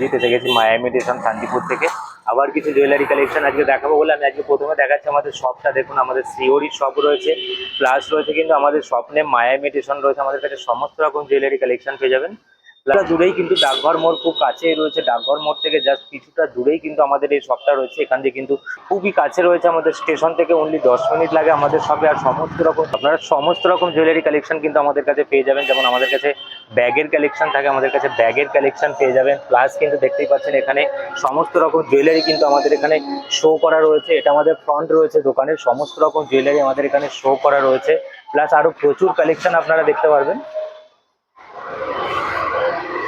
জুয়েলারিতে গেছি মায়া ইমিটেশন শান্তিপুর থেকে। আবার কিছু জুয়েলারি কালেকশন আজকে দেখাবো বলে আমি আজকে প্রথমে দেখাচ্ছি আমাদের শপটা। দেখুন আমাদের শ্রীহরির শপ রয়েছে, প্লাস রয়েছে কিন্তু আমাদের শপ নেম মায়া ইমিটেশন রয়েছে। আমাদের কাছে সমস্ত রকম জুয়েলারি কালেকশন পেয়ে যাবেন। প্লাস দূরেই কিন্তু ডাকঘর মোড় খুব কাছেই রয়েছে, ডাকঘর মোড় থেকে জাস্ট কিছুটা দূরেই কিন্তু আমাদের এই শপটা রয়েছে। এখান থেকে কিন্তু খুবই কাছে রয়েছে, আমাদের স্টেশন থেকে অনলি 10 মিনিট লাগে আমাদের শপে। আর সমস্ত রকম আপনারা সমস্ত রকম জুয়েলারি কালেকশন কিন্তু আমাদের কাছে পেয়ে যাবেন। যেমন আমাদের কাছে ব্যাগের কালেকশন থাকে, আমাদের কাছে ব্যাগের কালেকশন পেয়ে যাবেন। প্লাস কিন্তু দেখতেই পাচ্ছেন এখানে সমস্ত রকম জুয়েলারি কিন্তু আমাদের এখানে শো করা রয়েছে। এটা আমাদের ফ্রন্ট রয়েছে দোকানের, সমস্ত রকম জুয়েলারি আমাদের এখানে শো করা রয়েছে। প্লাস আরো প্রচুর কালেকশন আপনারা দেখতে পারবেন।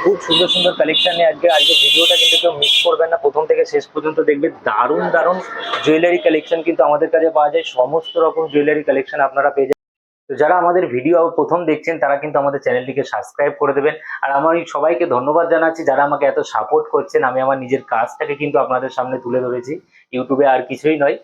খুব সুন্দর সুন্দর কালেকশন নিয়ে আজকে ভিডিওটা কিন্তু কেউ মিস করবেন না, প্রথম থেকে শেষ পর্যন্ত দেখবেন। দারুণ দারুণ জুয়েলারি কালেকশন কিন্তু আমাদের কাছে পাওয়া যায়, সমস্ত রকম জুয়েলারি কালেকশন আপনারা পেয়ে যাবেন। তো যারা আমাদের ভিডিও প্রথম দেখছেন তারা কিন্তু আমাদের চ্যানেলটিকে সাবস্ক্রাইব করে দেবেন। আর আমি সবাইকে ধন্যবাদ জানাচ্ছি যারা আমাকে এত সাপোর্ট করছেন। আমি আমার নিজের কাজটাকে কিন্তু আপনাদের সামনে তুলে ধরেছি ইউটিউবে, আর কিছুই নয়।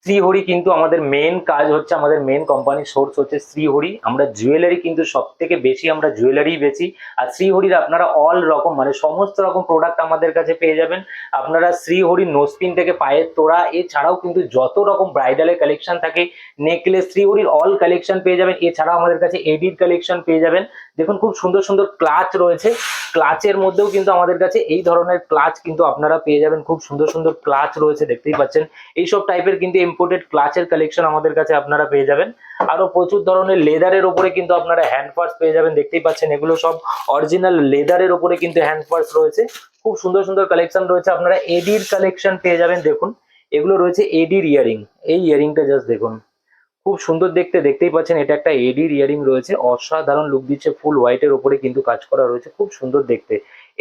শ্রীহরি কিন্তু আমাদের মেন কাজ হচ্ছে, আমাদের মেন কোম্পানির সোর্স হচ্ছে শ্রীহরি। আমরা জুয়েলারি কিন্তু সব থেকে বেশি আমরা জুয়েলারি বেচি। আর শ্রীহরির আপনারা অল রকম মানে সমস্ত রকম প্রোডাক্ট আমাদের কাছে পেয়ে যাবেন। আপনারা শ্রীহরির নোসপিন থেকে পায়ের তোড়া, এছাড়াও কিন্তু যত রকম ব্রাইডালের কালেকশন থাকে, নেকলেস, শ্রীহরির অল কালেকশন পেয়ে যাবেন। এছাড়াও আমাদের কাছে এডির কালেকশন পেয়ে যাবেন। দেখুন খুব সুন্দর সুন্দর ক্লাচ রয়েছে, ক্লাচের মধ্যেও কিন্তু আমাদের কাছে এই ধরনের ক্লাচ কিন্তু আপনারা পেয়ে যাবেন। খুব সুন্দর সুন্দর ক্লাচ রয়েছে, দেখতেই পাচ্ছেন। এইসব টাইপের কিন্তু ইম্পোর্টেড ক্লাচের কালেকশন আমাদের কাছে আপনারা পেয়ে যাবেন। আরো প্রচুর ধরনের লেদারের উপরে কিন্তু আপনারা হ্যান্ড পার্স পেয়ে যাবেন, দেখতেই পাচ্ছেন। এগুলো সব অরিজিনাল লেদারের উপরে কিন্তু হ্যান্ড পার্স রয়েছে। খুব সুন্দর সুন্দর কালেকশন রয়েছে। আপনারা এডির কালেকশন পেয়ে যাবেন। দেখুন এগুলো রয়েছে এডির ইয়ারিং। এই ইয়ারিংটা জাস্ট দেখুন, খুব সুন্দর দেখতে, দেখতেই পাচ্ছেন। এটা একটা এডির ইয়ারিং রয়েছে, অসাধারণ লুক দিচ্ছে। ফুল হোয়াইটের উপরে কিন্তু কাজ করা রয়েছে, খুব সুন্দর দেখতে।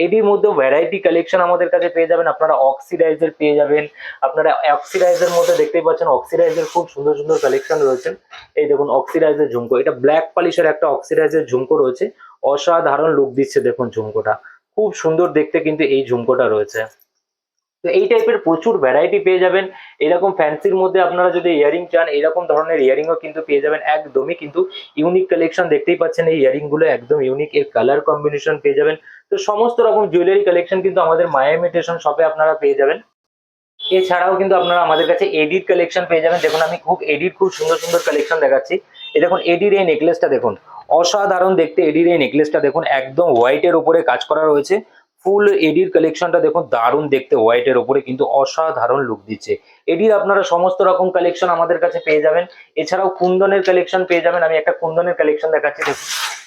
এডির মধ্যে ভ্যারাইটি কালেকশন আমাদের কাছে পেয়ে যাবেন। আপনারা অক্সিডাইজের পেয়ে যাবেন। আপনারা অক্সিডাইজের মধ্যে দেখতেই পাচ্ছেন অক্সিডাইজের খুব সুন্দর সুন্দর কালেকশন রয়েছে। এই দেখুন অক্সিডাইজের ঝুমকো, এটা ব্ল্যাক পলিশের একটা অক্সিডাইজের ঝুমকো রয়েছে, অসাধারণ লুক দিচ্ছে। দেখুন ঝুমকোটা খুব সুন্দর দেখতে কিন্তু এই ঝুমকোটা রয়েছে। তো এই টাইপের প্রচুর ভ্যারাইটি পেয়ে যাবেন। এরকম ফ্যান্সির মধ্যে আপনারা যদি ইয়ারিং চান, এরকম ধরনের ইয়ারিংও কিন্তু পেয়ে যাবেন। একদমই কিন্তু ইউনিক কালেকশন, দেখতেই পাচ্ছেন এই ইয়ারিং গুলো একদম ইউনিক, এর কালার কম্বিনেশন পেয়ে যাবেন। তো সমস্ত রকম জুয়েলারি কালেকশন কিন্তু আমাদের মায়া ইমিটেশন শপে আপনারা পেয়ে যাবেন। এছাড়াও কিন্তু আপনারা আমাদের কাছে এডির কালেকশন পেয়ে যাবেন। দেখুন আমি এডির খুব সুন্দর সুন্দর কালেকশন দেখাচ্ছি। এই দেখুন এডির এই নেকলেসটা দেখুন, অসাধারণ দেখতে। এডির এই নেকলেসটা দেখুন, একদম হোয়াইটের উপরে কাজ করা রয়েছে। ফুল এডির কালেকশনটা দেখুন, দারুণ দেখতে, হোয়াইটের উপরে কিন্তু অসাধারণ লুক দিচ্ছে। এডির আপনারা সমস্ত রকম কালেকশন আমাদের কাছে পেয়ে যাবেন। এছাড়াও কুন্দনের কালেকশন পেয়ে যাবেন। আমি একটা কুন্দনের কালেকশন দেখাচ্ছি। দেখুন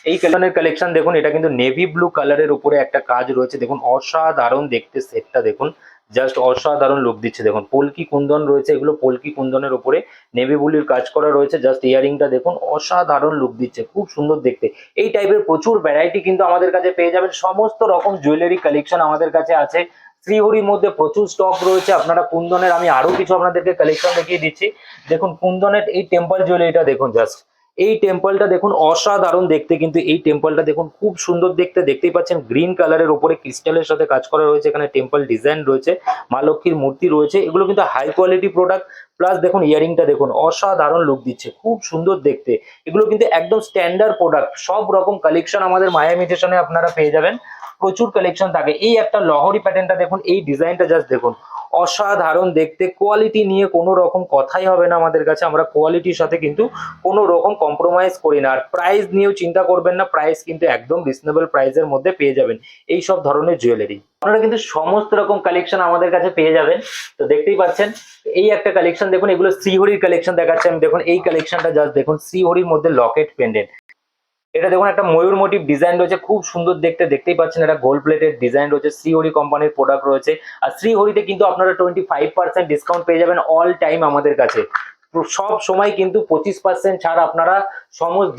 এই কুন্দনের কালেকশন দেখুন, এটা কিন্তু নেভি ব্লু কালারের উপরে একটা কাজ রয়েছে। দেখুন অসাধারণ দেখতে, সেটটা দেখুন জাস্ট অসাধারণ লুক দিচ্ছে। দেখুন পলকি কুন্দন রয়েছে, এগুলো পলকি কুন্দনের উপরে নেভি ব্লুর কাজ করা রয়েছে। জাস্ট ইয়ারিংটা দেখুন, অসাধারণ লুক দিচ্ছে, খুব সুন্দর দেখতে। এই টাইপের প্রচুর ভ্যারাইটি কিন্তু আমাদের কাছে পেয়ে যাবেন। সমস্ত রকম জুয়েলারি কালেকশন আমাদের কাছে আছে। শ্রীহরির মধ্যে প্রচুর স্টক রয়েছে। আপনারা কুন্দনের আমি আরো কিছু আপনাদেরকে কালেকশন দেখিয়ে দিচ্ছি। দেখুন কুন্দনের এই টেম্পল জুয়েলারিটা দেখুন, জাস্ট এই টেম্পলটা দেখুন, অসাধারণ দেখতে কিন্তু এই টেম্পলটা দেখুন, খুব সুন্দর দেখতে। দেখতেই পাচ্ছেন গ্রিন কালারের উপরে ক্রিস্টালের সাথে কাজ করা রয়েছে। এখানে টেম্পল ডিজাইন রয়েছে, মা লক্ষ্মীর মূর্তি রয়েছে। এগুলো কিন্তু হাই কোয়ালিটি প্রোডাক্ট। প্লাস দেখুন ইয়ারিংটা দেখুন, অসাধারণ লুক দিচ্ছে, খুব সুন্দর দেখতে। এগুলো কিন্তু একদম স্ট্যান্ডার্ড প্রোডাক্ট। সব রকম কালেকশন আমাদের মায়া ইমিটেশনে আপনারা পেয়ে যাবেন। প্রচুর কালেকশন থাকে। এই একটা লহরি প্যাটার্নটা দেখুন, এই ডিজাইনটা জাস্ট দেখুন, অসাধারণ দেখতে। কোয়ালিটি নিয়ে কোনো রকম কথাই হবে না আমাদের কাছে। আমরা কোয়ালিটির সাথে কিন্তু কোনো রকম কম্প্রোমাইজ করি না। আর প্রাইস নিয়েও চিন্তা করবেন না, প্রাইস কিন্তু একদম রিজনেবল প্রাইসের মধ্যে পেয়ে যাবেন এই সব ধরনের জুয়েলারি। আপনারা কিন্তু সমস্ত রকম কালেকশন আমাদের কাছে পেয়ে যাবেন। তো দেখতেই পাচ্ছেন এই একটা কালেকশন দেখুন, এগুলো শ্রীহরির কালেকশন দেখাচ্ছি আমি। দেখুন এই কালেকশনটা জাস্ট দেখুন, শ্রীহরির মধ্যে লকেট পেন্ডেন্ট। এটা দেখুন একটা ময়ূর মোটিভ ডিজাইন রয়েছে, খুব সুন্দর দেখতে। দেখতেই পাচ্ছেন এটা গোল্ড প্লেটেড ডিজাইন রয়েছে। শ্রীহরি কোম্পানির প্রোডাক্ট রয়েছে। আর শ্রীহরিতে কিন্তু আপনারা 25% ডিসকাউন্ট পেয়ে যাবেন অল টাইম আমাদের কাছে। সব সময় কিন্তু 25% ছাড় আপনারা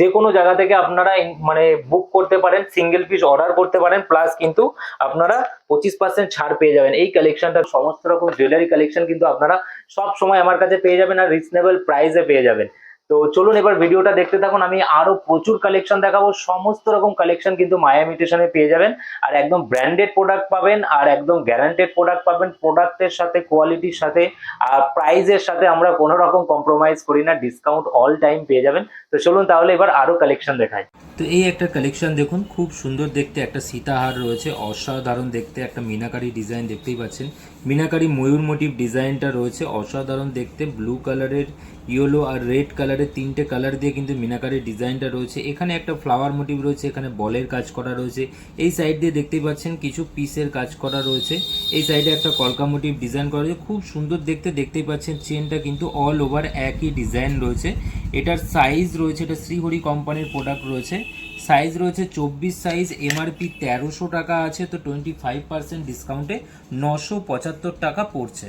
যে কোনো জায়গা থেকে আপনারা মানে বুক করতে পারেন, সিঙ্গেল পিস অর্ডার করতে পারেন। প্লাস কিন্তু আপনারা 25% ছাড় পেয়ে যাবেন। এই কালেকশনটা সমস্ত রকম জুয়েলারি কালেকশন কিন্তু আপনারা সব সময় আমার কাছে পেয়ে যাবেন, আর রিজনেবল প্রাইসে পেয়ে যাবেন। তো চলুন এবার ভিডিওটা দেখতে থাকুন। আমি আরো প্রচুর কালেকশন দেখাবো। সমস্ত রকম কালেকশন কিন্তু মায়া ইমিটেশনে পেয়ে যাবেন। আর একদম ব্র্যান্ডেড প্রোডাক্ট পাবেন, আর একদম গ্যারান্টেড প্রোডাক্ট পাবেন। প্রোডাক্টের সাথে, কোয়ালিটির সাথে, আর প্রাইসের সাথে আমরা কোনো রকম কম্প্রোমাইজ করি না। ডিসকাউন্ট অল টাইম পেয়ে যাবেন। তো চলুন তাহলে এবার আরো কালেকশন দেখাই। তো এই একটা কালেকশন দেখুন, খুব সুন্দর দেখতে একটা সীতাহার রয়েছে, অসাধারণ দেখতে একটা মিনাকারি ডিজাইন দেখতেই পাচ্ছেন। মিনাকারি ময়ূর মোটিভ ডিজাইনটা রয়েছে অসাধারণ দেখতে, ব্লু কালারের, ইয়েলো আর রেড কালারের তিনটে কালার দিয়ে কিন্তু মিনাকারি ডিজাইনটা রয়েছে। এখানে একটা ফ্লাওয়ার মোটিভ রয়েছে, এখানে বলের কাজ করা রয়েছে। এই সাইড দিয়ে দেখতেই পাচ্ছেন কিছু পিসের কাজ করা রয়েছে। এই সাইডে একটা কলকা মোটিভ ডিজাইন করা রয়েছে, খুব সুন্দর দেখতে দেখতেই পাচ্ছেন। চেনটা কিন্তু অল ওভার একই ডিজাইন রয়েছে। এটার সাইজ রয়েছে, এটা শ্রীহরি কোম্পানির প্রোডাক্ট রয়েছে। সাইজ রয়েছে 24 সাইজ, এমআরপি 1300 টাকা আছে, তো 25% ডিসকাউন্টে 975 টাকা পড়ছে।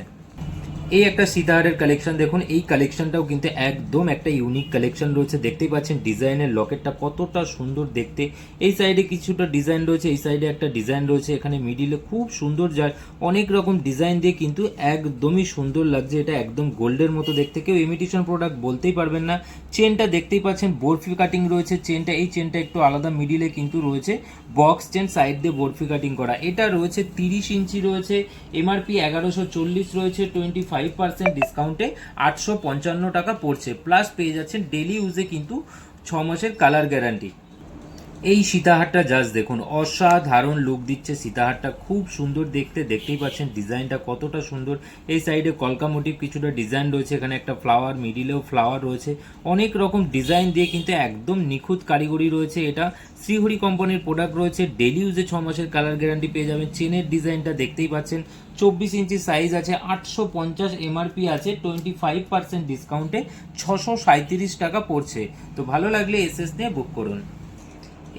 এই একটা সীতাহারের কালেকশন দেখুন, এই কালেকশনটাও কিন্তু একদম একটা ইউনিক কালেকশন রয়েছে। দেখতেই পাচ্ছেন ডিজাইনের লকেটটা কতটা সুন্দর দেখতে। এই সাইডে কিছুটা ডিজাইন রয়েছে, এই সাইডে একটা ডিজাইন রয়েছে, এখানে মিডিলে খুব সুন্দর যায় অনেক রকম ডিজাইন দিয়ে কিন্তু একদমই সুন্দর লাগছে। এটা একদম গোল্ডের মতো দেখতে, কেউ ইমিটেশন প্রোডাক্ট বলতেই পারবেন না। চেনটা দেখতেই পাচ্ছেন বরফি কাটিং রয়েছে চেনটা, এই চেনটা একটু আলাদা, মিডিলে কিন্তু রয়েছে বক্স চেন, সাইড দিয়ে বরফি কাটিং করা। এটা রয়েছে 30 ইঞ্চি রয়েছে, এমআরপি 1140 রয়েছে, 25% ডিসকাউন্টে 855 টাকা পড়ছে। প্লাস পেয়ে যাচ্ছেন ডেলি ইউজে কিন্তু 6 মাসের কালার গ্যারান্টি। এই সীতাহারটা জাস্ট দেখুন, অসাধারণ লুক দিচ্ছে সীতাহারটা, খুব সুন্দর দেখতে, দেখতেই পাচ্ছেন ডিজাইনটা কতটা সুন্দর। এই সাইডে কলকা মোটিভ কিছুটা ডিজাইন রয়েছে, এখানে একটা ফ্লাওয়ার, মিডিলেও ফ্লাওয়ার রয়েছে, অনেক রকম ডিজাইন দিয়ে কিন্তু একদম নিখুঁত কারিগরি রয়েছে। এটা শ্রীহরি কোম্পানির প্রোডাক্ট রয়েছে, ডেলি ইউজে 6 মাসের কালার গ্যারান্টি পেয়ে যাবেন। চেনের ডিজাইনটা দেখতেই পাচ্ছেন, 24 ইঞ্চি সাইজ আছে, 850 এমআরপি আছে, 25% ডিসকাউন্টে 637 টাকা পড়ছে। তো ভালো লাগলে এসএস দিয়ে বুক করুন।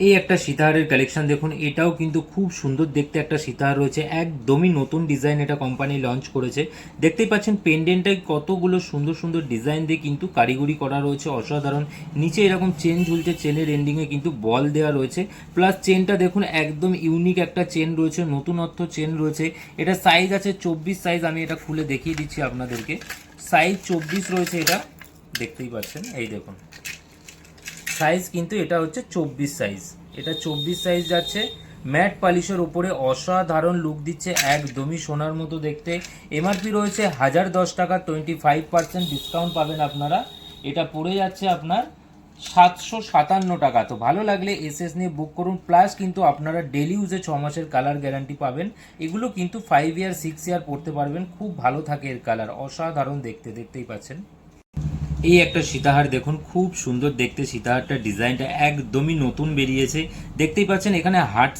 এই একটা সীতাহারের কালেকশন দেখুন, এটাও কিন্তু খুব সুন্দর দেখতে একটা সীতাহার রয়েছে, একদমই নতুন ডিজাইন, এটা কোম্পানি লঞ্চ করেছে। দেখতেই পাচ্ছেন পেন্ডেন্টটাই কতগুলো সুন্দর সুন্দর ডিজাইন দিয়ে কিন্তু কারিগরি করা রয়েছে, অসাধারণ। নিচে এরকম চেন ঝুলছে, চেনের এন্ডিংয়ে কিন্তু বল দেওয়া রয়েছে। প্লাস চেনটা দেখুন একদম ইউনিক একটা চেন রয়েছে, নতুনত্ব চেন রয়েছে। এটা সাইজ আছে 24 সাইজ, আমি এটা খুলে দেখিয়ে দিচ্ছি আপনাদেরকে। সাইজ 24 রয়েছে, এটা দেখতেই পাচ্ছেন, এই দেখুন সাইজ কিন্তু এটা হচ্ছে 24 সাইজ, এটা 24 সাইজ যাচ্ছে। ম্যাট পলিশের উপরে অসাধারণ লুক দিচ্ছে, একদমই সোনার মতো দেখতে। এমআরপি রয়েছে 1010 টাকা, 25% ডিসকাউন্ট পাবেন আপনারা। এটা পড়ে যাচ্ছে আপনার 757 টাকা। তো ভালো লাগলে এসএস নিয়ে বুক করুন। প্লাস কিন্তু আপনারা ডেলি ইউজে 6 মাসের কালার গ্যারান্টি পাবেন। এগুলো কিন্তু 5 ইয়ার 6 ইয়ার পড়তে পারবেন, খুব ভালো থাকে এর কালার, অসাধারণ দেখতে, দেখতেই পাচ্ছেন। এই একটা সীতাহার দেখুন, খুব সুন্দর দেখতে সীতাহারটা, ডিজাইনটা একদমই নতুন বেরিয়েছে। দেখতেই পাচ্ছেন এখানে হার্ট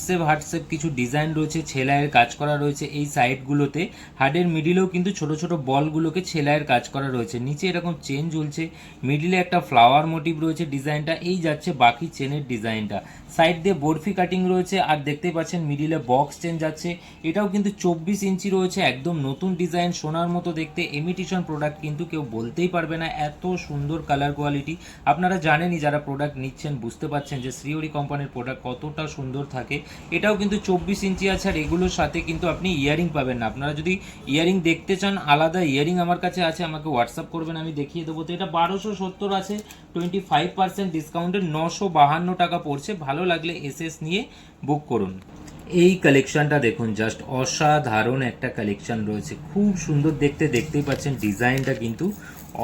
শেপ কিছু ডিজাইন রয়েছে, ছেলাইয়ের কাজ করা রয়েছে। এই সাইডগুলোতে হার্টের মিডিলেও কিন্তু ছোট ছোট বলগুলোকে ছেলাইয়ের কাজ করা রয়েছে। নিচে এরকম চেন ঝুলছে, মিডিলে একটা ফ্লাওয়ার মোটিভ রয়েছে ডিজাইনটা। এই যাচ্ছে বাকি চেনের ডিজাইনটা, সাইড দিয়ে বরফি কাটিং রয়েছে। আর দেখতেই পাচ্ছেন মিডিলে বক্স চেন যাচ্ছে। এটাও কিন্তু 24 ইঞ্চি রয়েছে, একদম নতুন ডিজাইন, সোনার মতো দেখতে। ইমিটেশন প্রোডাক্ট কিন্তু কেউ বলতেই পারবে না, এত সুন্দর কালার কোয়ালিটি। আপনারা জানেনই, যারা প্রোডাক্ট নিচ্ছেন বুঝতে পারছেন যে শ্রীহরি কোম্পানির প্রোডাক্ট কতটা সুন্দর থাকে। এটাও কিন্তু 24 ইঞ্চি আছে। আর এগুলোর সাথে কিন্তু আপনি ইয়ারিং পাবেন না। আপনারা যদি ইয়ারিং দেখতে চান, আলাদা ইয়ারিং আমার কাছে আছে, আমাকে হোয়াটসঅ্যাপ করবেন, আমি দেখিয়ে দেবো। তো এটা 1270 আছে, 25% ডিসকাউন্টে 952 টাকা পড়ছে। ভালো লাগলে এসএস নিয়ে বুক করুন। এই কালেকশনটা দেখুন, জাস্ট অসাধারণ একটা কালেকশন রয়েছে, খুব সুন্দর দেখতে, দেখতেই পাচ্ছেন ডিজাইনটা কিন্তু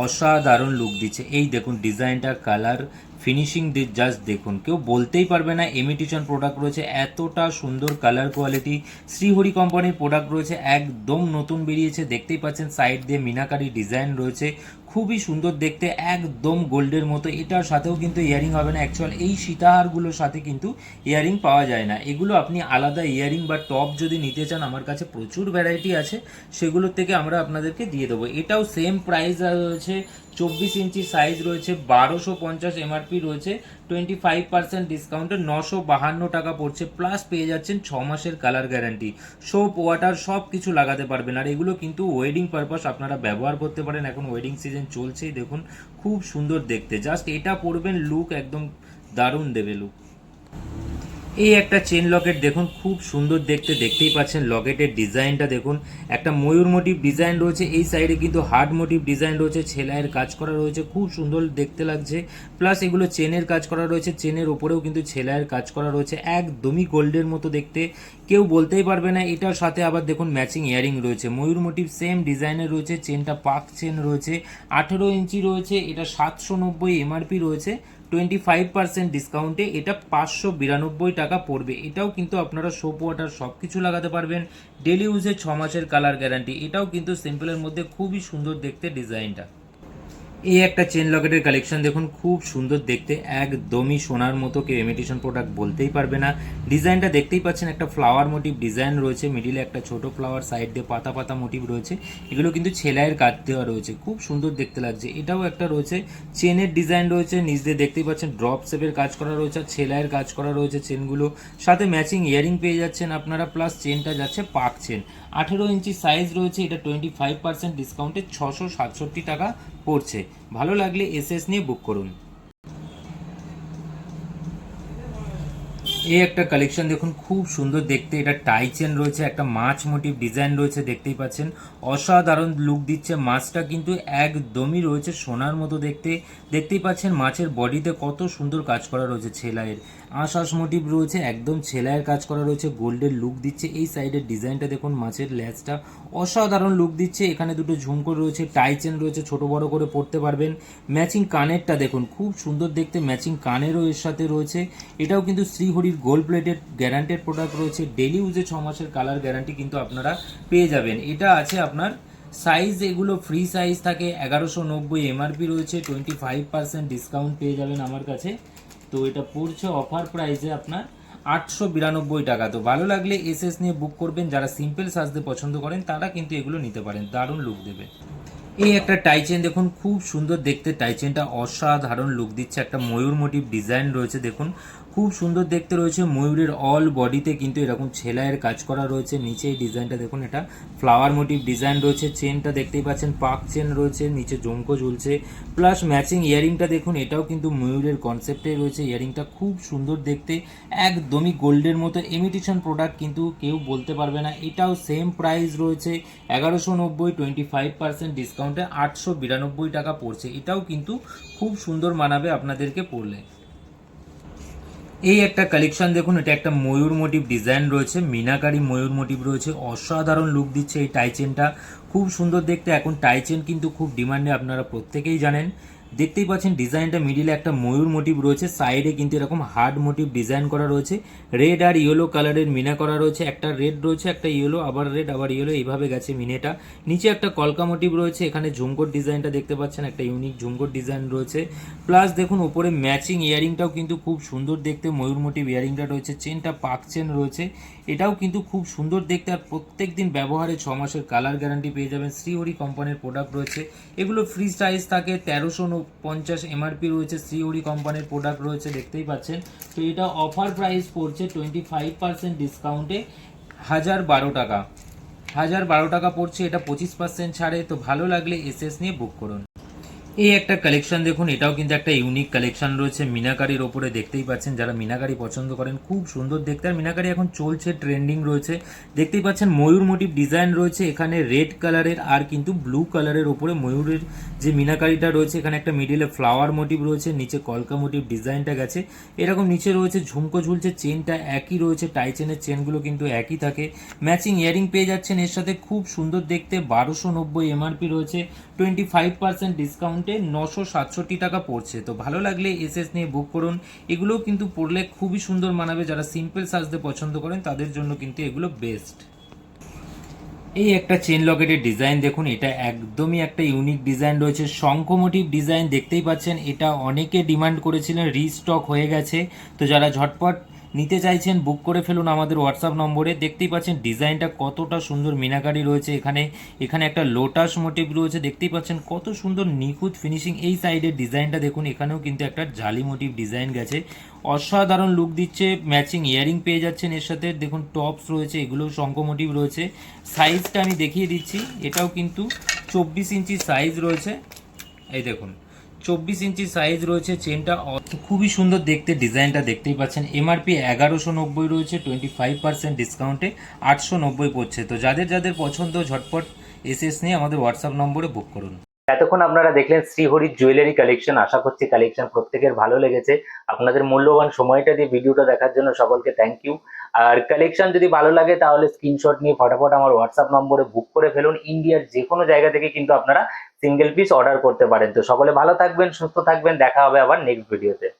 অসাধারণ লুক দিচ্ছে। এই দেখুন ডিজাইনটা, কালার ফিনিশিং জাস্ট দেখুন, কেউ বলতেই পারবে না ইমিটেশন প্রোডাক্ট রয়েছে, এতটা সুন্দর কালার কোয়ালিটি। শ্রীহরি কোম্পানির প্রোডাক্ট রয়েছে, একদম নতুন বেরিয়েছে। দেখতেই পাচ্ছেন সাইড দিয়ে মিনাকারি ডিজাইন রয়েছে, খুবই সুন্দর দেখতে, একদম গোল্ডের মতো। এটার সাথেও কিন্তু ইয়ারিং হবে না। অ্যাকচুয়াল এই সীতাহারগুলোর সাথে কিন্তু ইয়ারিং পাওয়া যায় না, এগুলো আপনি আলাদা ইয়ারিং বা টপ যদি নিতে চান, আমার কাছে প্রচুর ভ্যারাইটি আছে, সেগুলোর থেকে আমরা আপনাদেরকে দিয়ে দেবো। এটাও সেম প্রাইস রয়েছে, 24 ইঞ্চি সাইজ রয়েছে, 1250 এমআরপি রয়েছে, 25% ডিসকাউন্টে 952 টাকা পড়ছে। প্লাস পেয়ে যাচ্ছেন 6 মাসের কালার গ্যারান্টি, সোপ ওয়াটার সব কিছু লাগাতে পারবেন। আর এগুলো কিন্তু ওয়েডিং পারপাস আপনারা ব্যবহার করতে পারেন, এখন ওয়েডিং সিজন চলছেই, দেখুন খুব সুন্দর দেখতে। জাস্ট এটা পরবেন, লুক একদম দারুণ দেবে লুক। এই একটা চেন লকেট দেখুন, খুব সুন্দর দেখতে, দেখতেই পাচ্ছেন লকেটের ডিজাইনটা দেখুন, একটা ময়ূর মোটিভ ডিজাইন রয়েছে। এই সাইডে কিন্তু হার্ট মোটিভ ডিজাইন রয়েছে, ছেলাইয়ের কাজ করা রয়েছে, খুব সুন্দর দেখতে লাগছে। প্লাস এগুলো চেনের কাজ করা রয়েছে, চেনের ওপরেও কিন্তু ছেলাইয়ের কাজ করা রয়েছে, একদমই গোল্ডের মতো দেখতে, কেউ বলতেই পারবে না। এটার সাথে আবার দেখুন ম্যাচিং ইয়ারিং রয়েছে, ময়ূর মোটিভ সেম ডিজাইনের রয়েছে, চেনটা পাক চেন রয়েছে, 18 ইঞ্চি রয়েছে, এটা 790 এমআরপি রয়েছে, 25% ডিসকাউন্টে এটা 592 টাকা পড়বে। এটাও কিন্তু আপনারা সোপ ওয়াটার সব কিছু লাগাতে পারবেন, ডেলি ইউজে 6 মাসের কালার গ্যারান্টি। এটাও কিন্তু সিম্পলের মধ্যে খুবই সুন্দর দেখতে ডিজাইনটা। এই একটা চেন লকেটের কালেকশন দেখুন, খুব সুন্দর দেখতে, একদমই সোনার মতো, কেউ ইমিটেশন প্রোডাক্ট বলতেই পারবে না। ডিজাইনটা দেখতেই পাচ্ছেন, একটা ফ্লাওয়ার মোটিভ ডিজাইন রয়েছে, মিডিলে একটা ছোট ফ্লাওয়ার, সাইড দিয়ে পাতা পাতা মোটিভ রয়েছে। এগুলো কিন্তু সেলাইয়ের কাজ দেওয়া রয়েছে, খুব সুন্দর দেখতে লাগছে। এটাও একটা রয়েছে চেনের ডিজাইন রয়েছে, নিচ দিয়ে দেখতেই পাচ্ছেন ড্রপ শেপের কাজ করা রয়েছে, আর সেলাইয়ের কাজ করা রয়েছে চেনগুলো। সাথে ম্যাচিং ইয়ারিং পেয়ে যাচ্ছেন আপনারা, প্লাস চেনটা যাচ্ছে পাক চেন। 18 ইঞ্চি সাইজ রয়েছে, এটা 25% ডিসকাউন্টে 667 টাকা পড়ছে। ভালো লাগলে এসএস নিয়ে বুক করুন। এই একটা কালেকশন দেখুন, খুব সুন্দর দেখতে, এটা টাই চেন রয়েছে, একটা মাছ মোটিভ ডিজাইন রয়েছে, দেখতেই পাচ্ছেন অসাধারণ লুক দিচ্ছে। মাছটা কিন্তু একদমই রয়েছে সোনার মতো দেখতে, দেখতেই পাচ্ছেন মাছের বডিতে কত সুন্দর কাজ করা রয়েছে, ছেলাইয়ের আঁশ মোটিভ রয়েছে, একদম ছেলাইয়ের কাজ করা রয়েছে, গোল্ডের লুক দিচ্ছে। এই সাইডের ডিজাইনটা দেখুন, মাছের লেজটা অসাধারণ লুক দিচ্ছে। এখানে দুটো ঝুমকো রয়েছে, টাই চেন রয়েছে, ছোট বড় করে পড়তে পারবেন। ম্যাচিং কানেরটা দেখুন, খুব সুন্দর দেখতে, ম্যাচিং কানেরও এর সাথে রয়েছে। এটাও কিন্তু শ্রীহরির গোল্ড প্লেটেড গ্যারান্টেড প্রোডাক্ট রয়েছে, ডেলি ইউজে 6 মাসের কালার গ্যারান্টি কিন্তু আপনারা পেয়ে যাবেন। এটা আছে আপনার সাইজ, এগুলো ফ্রি সাইজ থাকে, 1190 এমআরপি রয়েছে, 25% ডিসকাউন্ট পেয়ে যাবেন আমার কাছে। তো এটা পড়ছে অফার প্রাইসে আপনার 892 টাকা। তো ভালো লাগলে এসএস নিয়ে বুক করবেন। যারা সিম্পল সাজতে পছন্দ করেন তারা কিন্তু এগুলো নিতে পারেন, দারুণ লুক দেবে। এই একটা টাই চেন দেখুন, খুব সুন্দর দেখতে, টাই চেনটা অসাধারণ লুক দিচ্ছে, একটা ময়ূর মোটিভ ডিজাইন রয়েছে দেখুন, খুব সুন্দর দেখতে রয়েছে। ময়ূরের অল বডিতে কিন্তু এরকম ছেলাইয়ের কাজ করা রয়েছে। নিচে এই ডিজাইনটা দেখুন, এটা ফ্লাওয়ার মোটিভ ডিজাইন রয়েছে। চেনটা দেখতেই পাচ্ছেন পাক চেন রয়েছে, নিচে জমকো ঝুলছে, প্লাস ম্যাচিং ইয়ারিংটা দেখুন, এটাও কিন্তু ময়ূরের কনসেপ্টে রয়েছে। ইয়ারিংটা খুব সুন্দর দেখতে, একদমই গোল্ডের মতো, ইমিটেশন প্রোডাক্ট কিন্তু কেউ বলতে পারবে না। এটাও সেম প্রাইস রয়েছে 1190, 25% ডিসকাউন্টে 892 টাকা পড়ছে। এটাও কিন্তু খুব সুন্দর মানাবে আপনাদেরকে পরলে। এই একটা কালেকশন দেখুন, এটা একটা ময়ূর মোটিভ ডিজাইন রয়েছে, মিনাকারি ময়ূর মোটিভ রয়েছে, অসাধারণ লুক দিচ্ছে এই টাই চেনটা, খুব সুন্দর দেখতে। এখন টাই চেন কিন্তু খুব ডিমান্ডে, আপনারা প্রত্যেকেই জানেন। দেখতেই পাচ্ছেন ডিজাইনটা, মিডিলে একটা ময়ূর মোটিভ রয়েছে, সাইডে কিন্তু এরকম হার্ড মোটিভ ডিজাইন করা রয়েছে, রেড আর ইয়েলো কালারের মিনা করা রয়েছে, একটা রেড রয়েছে, একটা ইয়েলো, আবার রেড, আবার ইয়েলো, এইভাবে গেছে মিনেটা। নিচে একটা কলকা মোটিভ রয়েছে, এখানে ঝুমকোর ডিজাইনটা দেখতে পাচ্ছেন, একটা ইউনিক ঝুমকোর ডিজাইন রয়েছে। প্লাস দেখুন উপরে ম্যাচিং ইয়ারিংটাও কিন্তু খুব সুন্দর দেখতে, ময়ূর মোটিভ ইয়ারিংটা রয়েছে, চেনটা পাক চেন রয়েছে, এটাও কিন্তু খুব সুন্দর দেখতে। আর প্রত্যেক দিন ব্যবহারে 6 মাসের কালার গ্যারান্টি পেয়ে যাবেন। শ্রীহরি কোম্পানির প্রোডাক্ট রয়েছে, এগুলো ফ্রি সাইজ থাকে, 1350 এমআরপি রয়েছে, শ্রীহরি কোম্পানির প্রোডাক্ট রয়েছে, দেখতেই পাচ্ছেন। তো এটা অফার প্রাইস পড়ছে 25% ডিসকাউন্টে 1012 টাকা, 1012 টাকা পড়ছে, এটা 25% ছাড়ে। তো ভালো লাগলে এসএস নিয়ে বুক করুন। এই একটা কালেকশন দেখুন, এটাও কিন্তু একটা ইউনিক কালেকশন রয়েছে, মিনাকারির ওপরে, দেখতেই পাচ্ছেন যারা মিনাকারি পছন্দ করেন, খুব সুন্দর দেখতে। আর মিনাকারি এখন চলছে, ট্রেন্ডিং রয়েছে, দেখতেই পাচ্ছেন ময়ূর মোটিভ ডিজাইন রয়েছে, এখানে রেড কালারের আর কিন্তু ব্লু কালারের ওপরে ময়ূরের যে মিনাকারিটা রয়েছে, এখানে একটা মিডিলে ফ্লাওয়ার মোটিভ রয়েছে, নিচে কলকা মোটিভ ডিজাইনটা গেছে, এরকম নিচে রয়েছে ঝুমকো ঝুলছে, চেনটা একই রয়েছে, টাই চেনের চেনগুলো কিন্তু একই থাকে। ম্যাচিং ইয়ারিং পেয়ে যাচ্ছেন এর সাথে, খুব সুন্দর দেখতে, 1290 এমআরপি রয়েছে, 25% ডিসকাউন্টে 967 টাকা পড়ছে। তো ভালো লাগলে এসএস নিয়ে বুক করুন। এগুলোও কিন্তু পরলে খুবই সুন্দর মানাবে, যারা সিম্পল সাজতে পছন্দ করেন তাদের জন্য কিন্তু এগুলো বেস্ট। এই একটা চেন লকেটের ডিজাইন দেখুন, এটা একদমই একটা ইউনিক ডিজাইন রয়েছে, শঙ্খ মোটিভ ডিজাইন, দেখতেই পাচ্ছেন এটা অনেকে ডিমান্ড করেছিলেন, রিস্টক হয়ে গেছে। তো যারা ঝটপট নিতে চাইছেন বুক করে ফেলুন আমাদের হোয়াটসঅ্যাপ নম্বরে। দেখতেই পাচ্ছেন ডিজাইনটা কতটা সুন্দর, মিনাকারি রয়েছে, এখানে একটা লোটাস মোটিভ রয়েছে, দেখতেই পাচ্ছেন কত সুন্দর নিখুঁত ফিনিশিং। এই সাইডের ডিজাইনটা দেখুন, এখানেও কিন্তু একটা জালি মোটিভ ডিজাইন গেছে, অসাধারণ লুক দিচ্ছে। ম্যাচিং ইয়ারিং পেয়ে যাচ্ছেন এর সাথে, দেখুন টপস রয়েছে, এগুলোও শঙ্খ মোটিভ রয়েছে। সাইজটা আমি দেখিয়ে দিচ্ছি, এটাও কিন্তু 24 ইঞ্চি সাইজ রয়েছে, এই দেখুন 24 ইঞ্চি সাইজ রয়েছে। চেনটা খুবই সুন্দর দেখতে, ডিজাইনটা দেখতেই পাচ্ছেন। এমআরপি 1190 রয়েছে, 25% ডিসকাউন্টে 890 পড়ছে। তো যাদের যাদের পছন্দ ঝটপট এসএস নিয়ে আমাদের হোয়াটসঅ্যাপ নম্বরে বুক করুন। এতক্ষণ আপনারা দেখলেন শ্রীহরির জুয়েলারি কালেকশন। আশা করছি কালেকশন প্রত্যেকের ভালো লেগেছে। আপনাদের মূল্যবান সময়টা দিয়ে ভিডিওটা দেখার জন্য সকলকে থ্যাংক ইউ। আর কালেকশন যদি ভালো লাগে তাহলে স্ক্রিনশট নিয়ে ফটাফট আমার হোয়াটসঅ্যাপ নম্বরে বুক করে ফেলুন। ইন্ডিয়ার যে কোনো জায়গা থেকে কিন্তু আপনারা সিঙ্গেল পিস অর্ডার করতে পারেন। তো সকলে ভালো থাকবেন, সুস্থ থাকবেন, দেখা হবে আবার নেক্সট ভিডিওতে।